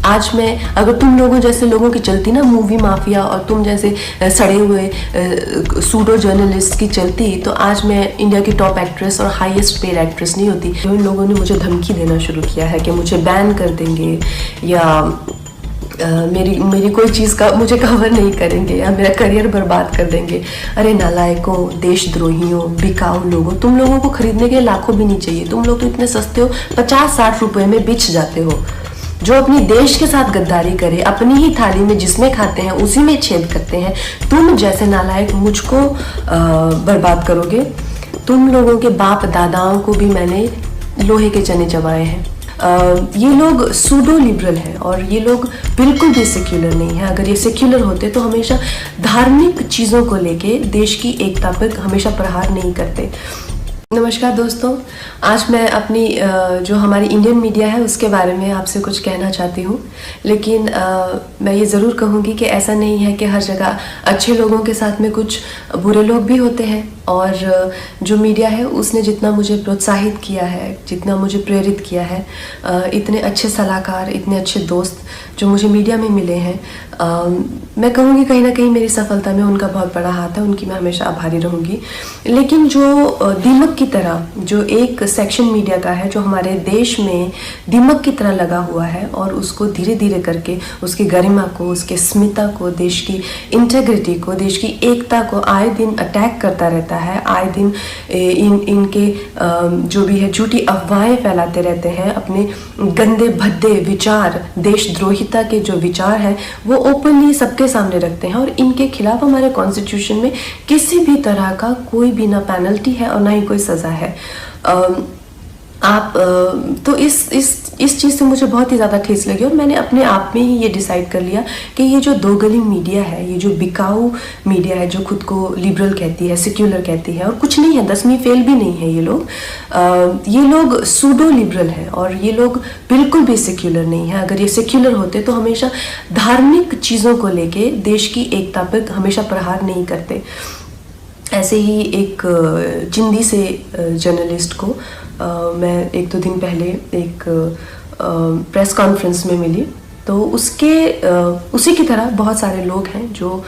आज मैं अगर तुम लोगों जैसे लोगों की चलती ना मूवी माफिया, और तुम जैसे सड़े हुए सूडो जर्नलिस्ट की चलती, तो आज मैं इंडिया की टॉप एक्ट्रेस और हाईएस्ट पेड एक्ट्रेस नहीं होती। इन लोगों ने मुझे धमकी देना शुरू किया है कि मुझे बैन कर देंगे, या मेरी कोई चीज़ का मुझे कवर नहीं करेंगे, या मेरा करियर बर्बाद कर देंगे। अरे नालायकों, देशद्रोहियों, बिकाऊ लोगों, तुम लोगों को खरीदने के लाखों भी नहीं चाहिए। तुम लोग तो इतने सस्ते हो, 50-60 रुपए में बिछ जाते हो। जो अपनी देश के साथ गद्दारी करे, अपनी ही थाली में जिसमें खाते हैं उसी में छेद करते हैं, तुम जैसे नालायक मुझको बर्बाद करोगे। तुम लोगों के बाप दादाओं को भी मैंने लोहे के चने चबाए हैं। ये लोग सूडो लिबरल हैं और ये लोग बिल्कुल भी सेक्युलर नहीं है। अगर ये सेक्युलर होते तो हमेशा धार्मिक चीज़ों को लेके देश की एकता पर हमेशा प्रहार नहीं करते। नमस्कार दोस्तों, आज मैं अपनी जो हमारी इंडियन मीडिया है उसके बारे में आपसे कुछ कहना चाहती हूँ। लेकिन मैं ये ज़रूर कहूँगी कि ऐसा नहीं है कि हर जगह अच्छे लोगों के साथ में कुछ बुरे लोग भी होते हैं। और जो मीडिया है उसने जितना मुझे प्रोत्साहित किया है, जितना मुझे प्रेरित किया है, इतने अच्छे सलाहकार, इतने अच्छे दोस्त जो मुझे मीडिया में मिले हैं, मैं कहूँगी कहीं ना कहीं मेरी सफलता में उनका बहुत बड़ा हाथ है। उनकी मैं हमेशा आभारी रहूँगी। लेकिन जो दीमक की तरह जो एक सेक्शन मीडिया का है जो हमारे देश में दीमक की तरह लगा हुआ है और उसको धीरे धीरे करके उसकी गरिमा को, उसके स्मिता को, देश की इंटेग्रिटी को, देश की एकता को आए दिन अटैक करता रहता है। आए दिन इनके जो भी है झूठी अफवाहें फैलाते रहते हैं। अपने गंदे भद्दे विचार, देशद्रोहिता के जो विचार हैं वो ओपनली सबके सामने रखते हैं। और इनके खिलाफ हमारे कॉन्स्टिट्यूशन में किसी भी तरह का कोई भी ना पेनल्टी है और ना ही कोई सज़ा है। तो इस चीज़ से मुझे बहुत ही ज़्यादा ठेस लगी और मैंने अपने आप में ही ये डिसाइड कर लिया कि ये जो दो गली मीडिया है, ये जो बिकाऊ मीडिया है, जो खुद को लिबरल कहती है, सेक्युलर कहती है, और कुछ नहीं है, 10वीं फेल भी नहीं है ये लोग सूडो लिबरल है और ये लोग बिल्कुल भी सेक्युलर नहीं है। अगर ये सेक्युलर होते तो हमेशा धार्मिक चीज़ों को लेके देश की एकता पर हमेशा प्रहार नहीं करते। ऐसे ही एक चिंदी से जर्नलिस्ट को मैं 1-2 दिन पहले एक प्रेस कॉन्फ्रेंस में मिली। तो उसी की तरह बहुत सारे लोग हैं जो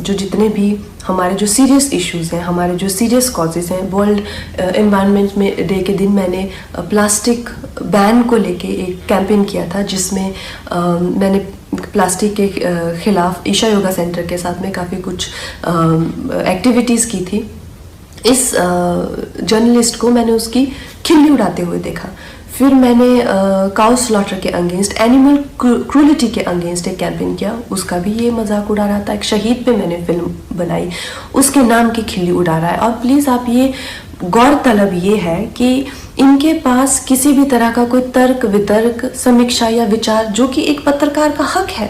जितने भी हमारे जो सीरियस इश्यूज़ हैं, हमारे जो सीरियस कॉजेज़ हैं। वर्ल्ड एनवायरनमेंट में डे के दिन मैंने प्लास्टिक बैन को लेके एक कैंपेन किया था, जिसमें मैंने प्लास्टिक के खिलाफ ईशा योगा सेंटर के साथ में काफ़ी कुछ एक्टिविटीज़ की थी। इस जर्नलिस्ट को मैंने उसकी खिल्ली उड़ाते हुए देखा। फिर मैंने काउ स्लॉटर के अगेंस्ट, एनिमल क्रूलिटी के अगेंस्ट एक कैंपेन किया, उसका भी ये मजाक उड़ा रहा था। एक शहीद पे मैंने फिल्म बनाई, उसके नाम की खिल्ली उड़ा रहा है। और प्लीज़ आप ये गौरतलब ये है कि इनके पास किसी भी तरह का कोई तर्क वितर्क, समीक्षा या विचार जो कि एक पत्रकार का हक है,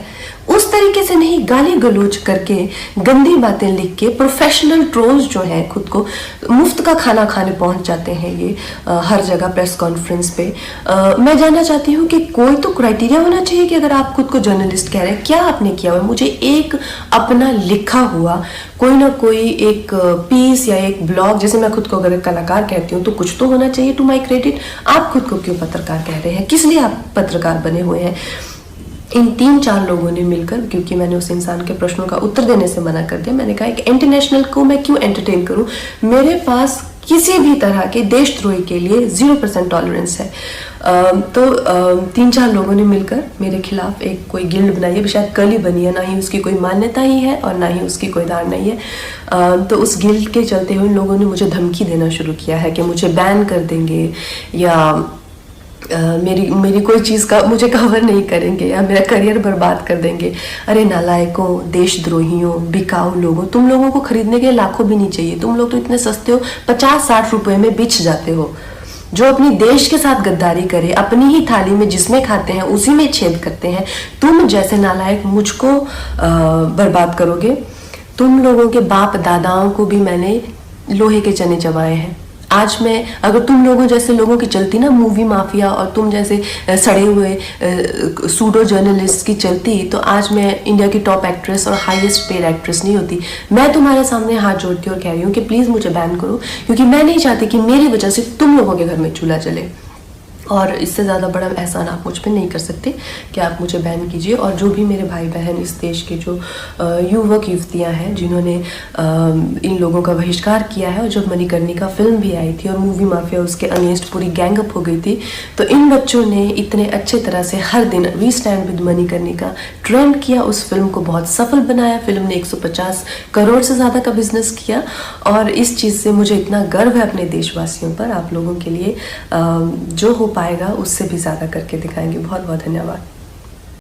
उस तरीके से नहीं गाली गलौज करके, गंदी बातें लिख के, प्रोफेशनल ट्रोल्स जो हैं खुद को मुफ्त का खाना खाने पहुंच जाते हैं ये हर जगह प्रेस कॉन्फ्रेंस पे। मैं जानना चाहती हूँ कि कोई तो क्राइटेरिया होना चाहिए कि अगर आप खुद को जर्नलिस्ट कह रहे हैं, क्या आपने किया हुआ? मुझे एक अपना लिखा हुआ कोई ना कोई एक पीस या एक ब्लॉग, जैसे मैं खुद को अगर कलाकार कहती हूँ तो कुछ तो होना चाहिए टू माई क्रेडिट। आप खुद को क्यों पत्रकार कह रहे हैं? किस लिए आप पत्रकार बने हुए हैं? इन 3-4 लोगों ने मिलकर, क्योंकि मैंने उस इंसान के प्रश्नों का उत्तर देने से मना कर दिया, मैंने कहा कि इंटरनेशनल को मैं क्यों एंटरटेन करूं, मेरे पास किसी भी तरह के देशद्रोही के लिए 0% टॉलरेंस है। तो 3-4 लोगों ने मिलकर मेरे खिलाफ एक कोई गिल्ड बनाई है, शायद कल ही बनी है, ना ही उसकी कोई मान्यता ही है और ना ही उसकी कोई धारणा ही है। तो उस गिल्ड के चलते हुए लोगों ने मुझे धमकी देना शुरू किया है कि मुझे बैन कर देंगे, या मेरी कोई चीज़ का मुझे कवर नहीं करेंगे, या मेरा करियर बर्बाद कर देंगे। अरे नालायकों, देशद्रोहियों, बिकाऊ लोगों, तुम लोगों को खरीदने के लाखों भी नहीं चाहिए। तुम लोग तो इतने सस्ते हो, 50-60 रुपए में बिछ जाते हो। जो अपनी देश के साथ गद्दारी करे, अपनी ही थाली में जिसमें खाते हैं उसी में छेद करते हैं, तुम जैसे नालायक मुझको बर्बाद करोगे। तुम लोगों के बाप दादाओं को भी मैंने लोहे के चने चबाए हैं। आज मैं अगर तुम लोगों जैसे लोगों की चलती ना मूवी माफिया, और तुम जैसे सड़े हुए सूडो जर्नलिस्ट की चलती, तो आज मैं इंडिया की टॉप एक्ट्रेस और हाईएस्ट पेड एक्ट्रेस नहीं होती। मैं तुम्हारे सामने हाथ जोड़ती और कह रही हूँ कि प्लीज़ मुझे बैन करो, क्योंकि मैं नहीं चाहती कि मेरी वजह से तुम लोगों के घर में चूल्हा जले। और इससे ज़्यादा बड़ा एहसान आप मुझ पे नहीं कर सकते कि आप मुझे बैन कीजिए। और जो भी मेरे भाई बहन इस देश के जो युवक युवतियाँ हैं जिन्होंने इन लोगों का बहिष्कार किया है, और जब मणिकर्णिका फिल्म भी आई थी और मूवी माफिया उसके अगेंस्ट पूरी गैंग अप हो गई थी, तो इन बच्चों ने इतने अच्छे तरह से हर दिन we stand with Manikarnika trend किया, उस फिल्म को बहुत सफल बनाया। फिल्म ने 150 करोड़ से ज़्यादा का बिजनेस किया, और इस चीज़ से मुझे इतना गर्व है अपने देशवासियों पर। आप लोगों के लिए जो हो पाएगा उससे भी ज़्यादा करके दिखाएंगे। बहुत बहुत धन्यवाद।